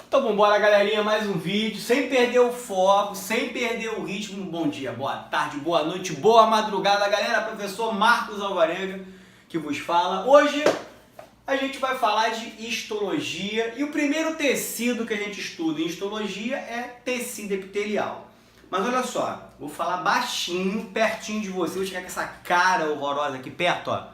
Então vambora, galerinha, mais um vídeo, sem perder o foco, sem perder o ritmo. Bom dia, boa tarde, boa noite, boa madrugada, galera. Professor Marcos Alvarenga que vos fala. Hoje a gente vai falar de histologia e o primeiro tecido que a gente estuda em histologia é tecido epitelial. Mas olha só, vou falar baixinho, pertinho de você, vou chegar com essa cara horrorosa aqui perto, ó.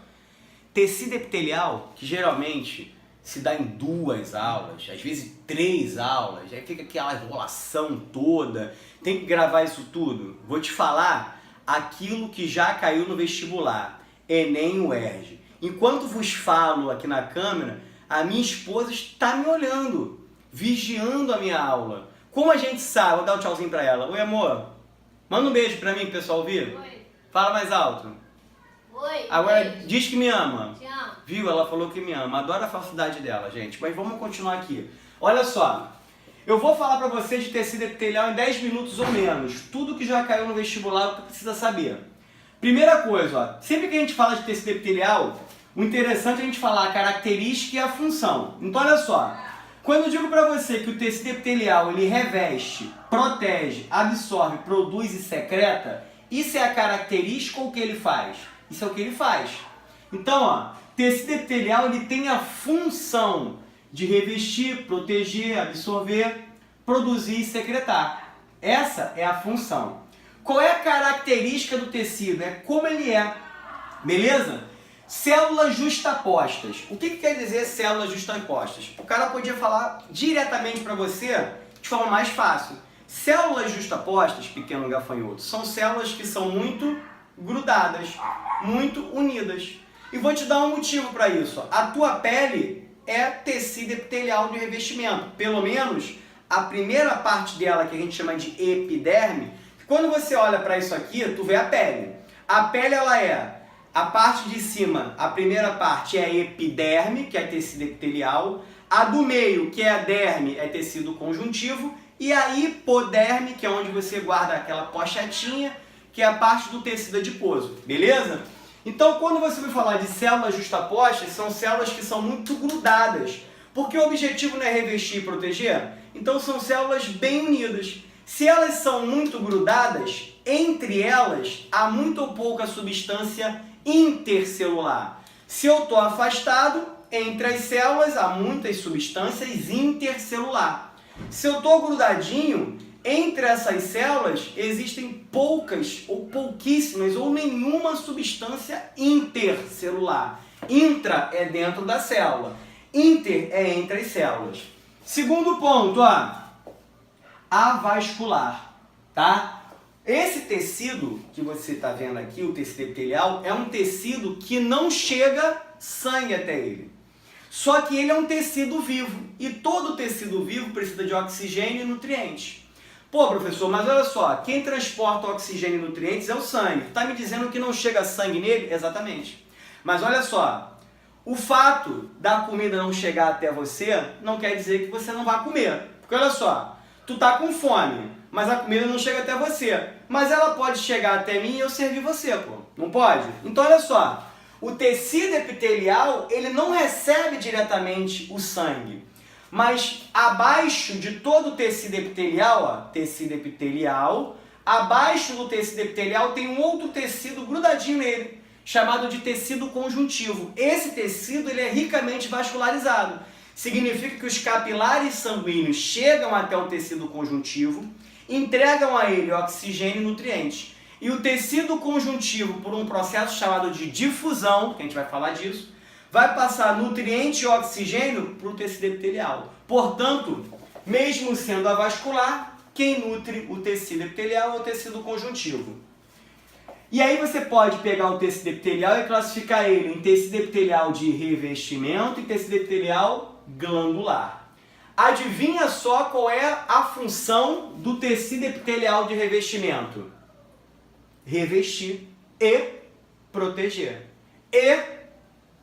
Tecido epitelial, que geralmente se dá em 2 aulas, às vezes 3 aulas, aí fica aquela enrolação toda, tem que gravar isso tudo. Vou te falar aquilo que já caiu no vestibular, Enem e UERJ. Enquanto vos falo aqui na câmera, a minha esposa está me olhando, vigiando a minha aula. Como a gente sabe, vou dar um tchauzinho pra ela. Oi, amor. Manda um beijo pra mim, pessoal ouvir. Oi. Fala mais alto. Oi. Agora beijo. diz que me ama. Te amo. Viu? Ela falou que me ama. Adoro a falsidade dela, gente. Mas vamos continuar aqui. Olha só. Eu vou falar pra vocês de tecido epitelial em 10 minutos ou menos. Tudo que já caiu no vestibular, o que precisa saber. Primeira coisa, ó. Sempre que a gente fala de tecido epitelial, o interessante é a gente falar a característica e a função. Então, olha só. Quando eu digo pra você que o tecido epitelial, ele reveste, protege, absorve, produz e secreta, isso é a característica ou o que ele faz? Isso é o que ele faz. Então, ó, tecido epitelial ele tem a função de revestir, proteger, absorver, produzir e secretar. Essa é a função. Qual é a característica do tecido? É como ele é. Beleza? Células justapostas. O que quer dizer células justapostas? O cara podia falar diretamente para você de forma mais fácil. Células justapostas, pequeno gafanhoto, são células que são muito grudadas, muito unidas. E vou te dar um motivo para isso. A tua pele é tecido epitelial de revestimento. Pelo menos a primeira parte dela, que a gente chama de epiderme, quando você olha para isso aqui, tu vê a pele. A pele, ela é a parte de cima, a primeira parte é a epiderme, que é tecido epitelial. A do meio, que é a derme, é tecido conjuntivo. E a hipoderme, que é onde você guarda aquela pochetinha, que é a parte do tecido adiposo. Beleza? Então, quando você vai falar de células justapostas, são células que são muito grudadas. Porque o objetivo não é revestir e proteger? Então, são células bem unidas. Se elas são muito grudadas, entre elas há muito ou pouca substância intercelular. Se eu estou afastado, entre as células há muitas substâncias intercelular. Se eu estou grudadinho, entre essas células existem poucas ou pouquíssimas ou nenhuma substância intercelular. Intra é dentro da célula, inter é entre as células. Segundo ponto, ó, avascular, tá? Esse tecido que você está vendo aqui, o tecido epitelial, é um tecido que não chega sangue até ele. Só que ele é um tecido vivo e todo tecido vivo precisa de oxigênio e nutrientes. Pô, professor, mas olha só, quem transporta oxigênio e nutrientes é o sangue. Tá me dizendo que não chega sangue nele? Exatamente. Mas olha só, o fato da comida não chegar até você não quer dizer que você não vai comer. Porque olha só, tu tá com fome, mas a comida não chega até você. Mas ela pode chegar até mim e eu servir você, pô. Não pode? Então olha só, o tecido epitelial, ele não recebe diretamente o sangue. Mas abaixo de todo o tecido epitelial, ó, tecido epitelial, abaixo do tecido epitelial tem um outro tecido grudadinho nele, chamado de tecido conjuntivo. Esse tecido ele é ricamente vascularizado. Significa que os capilares sanguíneos chegam até o tecido conjuntivo, entregam a ele oxigênio e nutrientes. E o tecido conjuntivo, por um processo chamado de difusão, que a gente vai falar disso, vai passar nutriente e oxigênio para o tecido epitelial. Portanto, mesmo sendo avascular, quem nutre o tecido epitelial é o tecido conjuntivo. E aí você pode pegar o tecido epitelial e classificar ele em tecido epitelial de revestimento e tecido epitelial glandular. Adivinha só qual é a função do tecido epitelial de revestimento? Revestir e proteger. E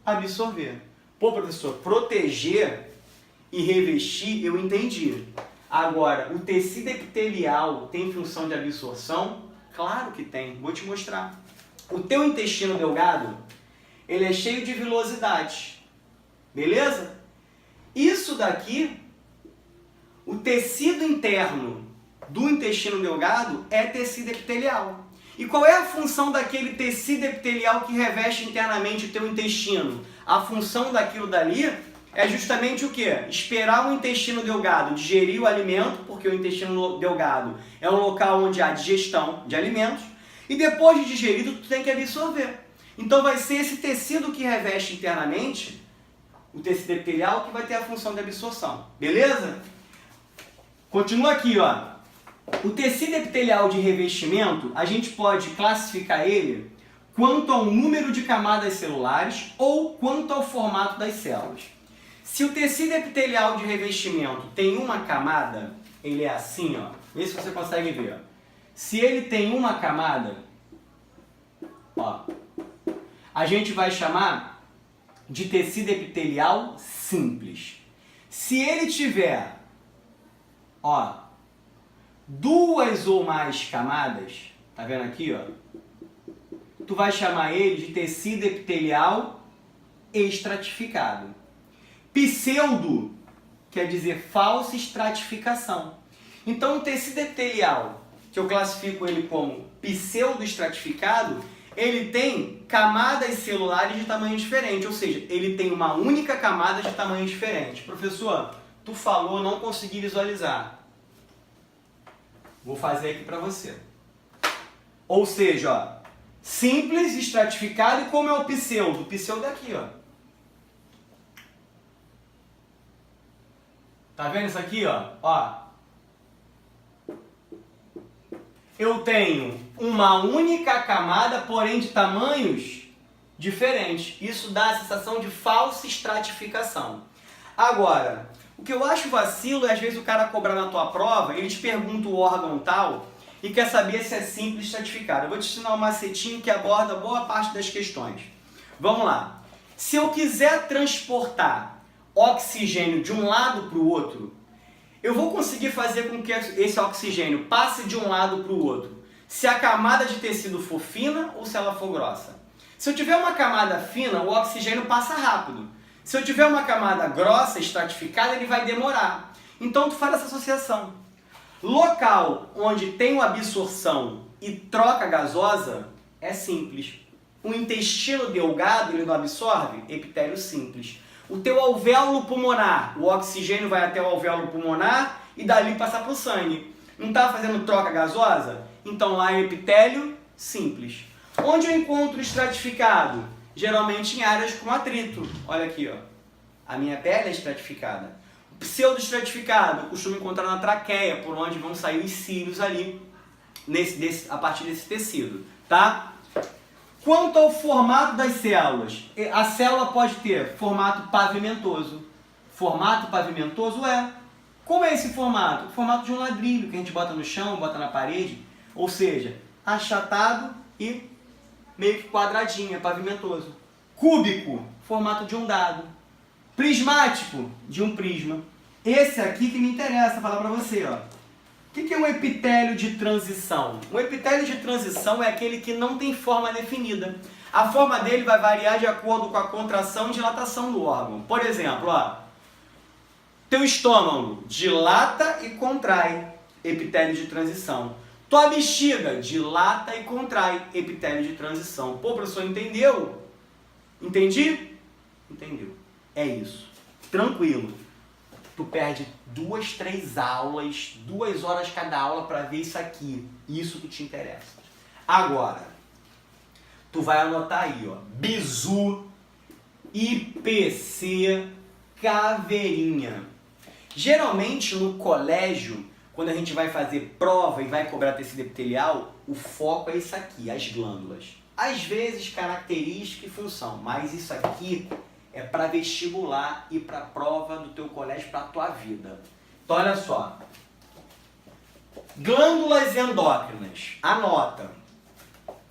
absorver. Pô, professor, proteger e revestir eu entendi. Agora, o tecido epitelial tem função de absorção? Claro que tem. Vou te mostrar. O teu intestino delgado, ele é cheio de vilosidade. Beleza? Isso daqui o tecido interno do intestino delgado é tecido epitelial. E qual é a função daquele tecido epitelial que reveste internamente o teu intestino? A função daquilo dali é justamente o quê? Esperar o intestino delgado digerir o alimento, porque o intestino delgado é um local onde há digestão de alimentos, e depois de digerido, tu tem que absorver. Então vai ser esse tecido que reveste internamente, o tecido epitelial, que vai ter a função de absorção. Beleza? Continua aqui, ó. O tecido epitelial de revestimento, a gente pode classificar ele quanto ao número de camadas celulares ou quanto ao formato das células. Se o tecido epitelial de revestimento tem uma camada, ele é assim, ó. Vê se você consegue ver. Se ele tem uma camada, ó, a gente vai chamar de tecido epitelial simples. Se ele tiver, ó, duas ou mais camadas, tá vendo aqui, ó? Tu vai chamar ele de tecido epitelial estratificado. Pseudo quer dizer falsa estratificação. Então, o tecido epitelial, que eu classifico ele como pseudo-estratificado, ele tem camadas celulares de tamanho diferente, ou seja, ele tem uma única camada de tamanho diferente. Professor, tu falou, não consegui visualizar. Vou fazer aqui para você. Ou seja, ó, simples, estratificado, e como é o pseudo? O pseudo é aqui, ó. Tá vendo isso aqui, ó? Eu tenho uma única camada, porém de tamanhos diferentes. Isso dá a sensação de falsa estratificação. Agora, o que eu acho vacilo é às vezes o cara cobrar na tua prova, ele te pergunta o órgão tal e quer saber se é simples estratificado. Eu vou te ensinar um macetinho que aborda boa parte das questões. Vamos lá. Se eu quiser transportar oxigênio de um lado para o outro, eu vou conseguir fazer com que esse oxigênio passe de um lado para o outro se a camada de tecido for fina ou se ela for grossa. Se eu tiver uma camada fina, o oxigênio passa rápido. Se eu tiver uma camada grossa, estratificada, ele vai demorar. Então tu faz essa associação. Local onde tem uma absorção e troca gasosa é simples. O intestino delgado, ele não absorve? Epitélio simples. O teu alvéolo pulmonar, o oxigênio vai até o alvéolo pulmonar e dali passar para o sangue. Não está fazendo troca gasosa? Então lá é epitélio simples. Onde eu encontro estratificado? Geralmente em áreas com atrito. Olha aqui, ó. A minha pele é estratificada. O pseudo-estratificado eu costumo encontrar na traqueia, por onde vão sair os cílios ali, a partir desse tecido, tá? Quanto ao formato das células, a célula pode ter formato pavimentoso. Formato pavimentoso é... Como é esse formato? O formato de um ladrilho que a gente bota no chão, bota na parede, ou seja, achatado e meio que quadradinho, é pavimentoso. Cúbico, formato de um dado. Prismático, de um prisma. Esse aqui que me interessa falar para você, ó. O que é um epitélio de transição? Um epitélio de transição é aquele que não tem forma definida. A forma dele vai variar de acordo com a contração e dilatação do órgão. Por exemplo, ó, teu estômago dilata e contrai, epitélio de transição. Tua bexiga dilata e contrai, epitélio de transição. Pô, professor, entendeu? Entendi? Entendeu. É isso. Tranquilo. Tu perde 2, 3 aulas, 2 horas cada aula para ver isso aqui. Isso que te interessa. Agora, tu vai anotar aí, ó. Bizu, IPC, caveirinha. Geralmente no colégio, quando a gente vai fazer prova e vai cobrar tecido epitelial, o foco é isso aqui, as glândulas. Às vezes característica e função, mas isso aqui é para vestibular e para prova do teu colégio, para a tua vida. Então olha só. Glândulas endócrinas. Anota.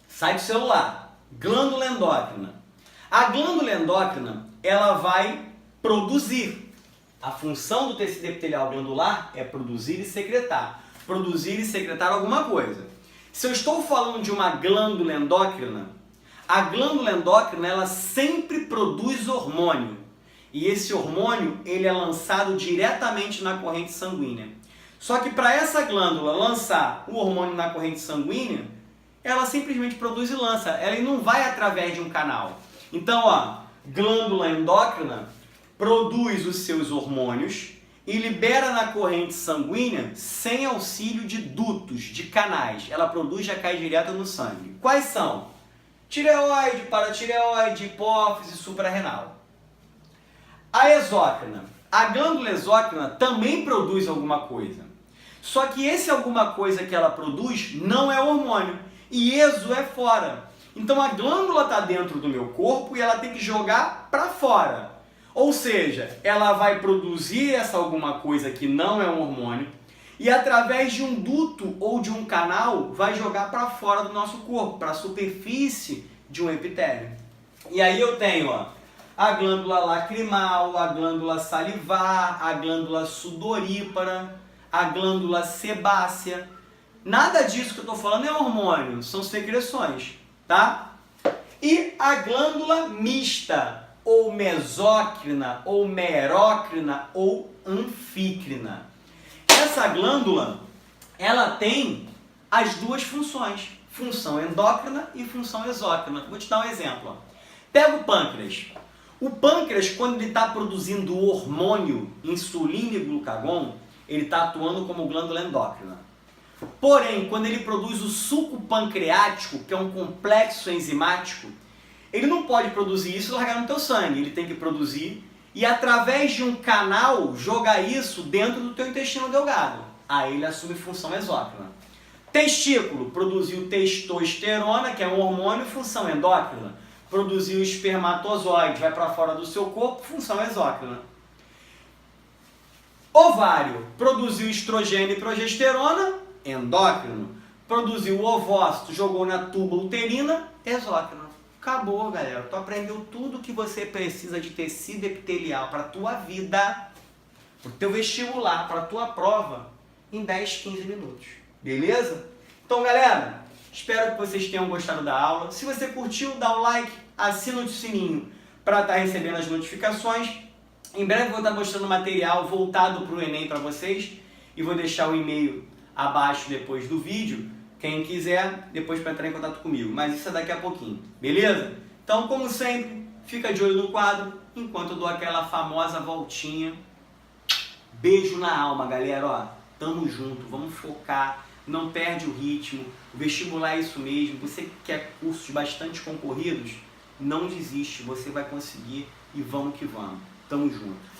Sai do celular. Glândula endócrina. A glândula endócrina, ela vai produzir. A função do tecido epitelial glandular é produzir e secretar. Produzir e secretar alguma coisa. Se eu estou falando de uma glândula endócrina, a glândula endócrina ela sempre produz hormônio. E esse hormônio, ele é lançado diretamente na corrente sanguínea. Só que para essa glândula lançar o hormônio na corrente sanguínea, ela simplesmente produz e lança. Ela não vai através de um canal. Então, ó, glândula endócrina produz os seus hormônios e libera na corrente sanguínea sem auxílio de dutos, de canais. Ela produz e já cai direto no sangue. Quais são? Tireoide, paratireoide, hipófise, suprarrenal. A exócrina. A glândula exócrina também produz alguma coisa. Só que esse alguma coisa que ela produz não é hormônio. E exo é fora. Então a glândula está dentro do meu corpo e ela tem que jogar para fora. Ou seja, ela vai produzir essa alguma coisa que não é um hormônio e através de um duto ou de um canal vai jogar para fora do nosso corpo, para a superfície de um epitélio. E aí eu tenho, ó, a glândula lacrimal, a glândula salivar, a glândula sudorípara, a glândula sebácea. Nada disso que eu estou falando é hormônio, são secreções, tá? E a glândula mista, ou mesócrina, ou merócrina, ou anfícrina. Essa glândula, ela tem as duas funções, função endócrina e função exócrina. Vou te dar um exemplo. Ó. Pega o pâncreas. O pâncreas, quando ele está produzindo o hormônio insulina e glucagon, ele está atuando como glândula endócrina. Porém, quando ele produz o suco pancreático, que é um complexo enzimático, ele não pode produzir isso e largar no teu sangue. Ele tem que produzir e, através de um canal, jogar isso dentro do teu intestino delgado. Aí ele assume função exócrina. Testículo, produziu testosterona, que é um hormônio, função endócrina. Produziu espermatozoide, vai para fora do seu corpo, função exócrina. Ovário, produziu estrogênio e progesterona, endócrino. Produziu o ovócito, jogou na tuba uterina, exócrino. Acabou, galera. Tu aprendeu tudo que você precisa de tecido epitelial para a tua vida, para o teu vestibular, para a tua prova, em 10, 15 minutos. Beleza? Então, galera, espero que vocês tenham gostado da aula. Se você curtiu, dá o like, assina o sininho para estar recebendo as notificações. Em breve vou estar mostrando material voltado para o Enem para vocês e vou deixar o e-mail abaixo depois do vídeo. Quem quiser, depois para entrar em contato comigo. Mas isso é daqui a pouquinho, beleza? Então, como sempre, fica de olho no quadro, enquanto eu dou aquela famosa voltinha. Beijo na alma, galera. Ó, tamo junto, vamos focar, não perde o ritmo. O vestibular é isso mesmo. Você que quer cursos bastante concorridos, não desiste, você vai conseguir e vamos que vamos. Tamo junto.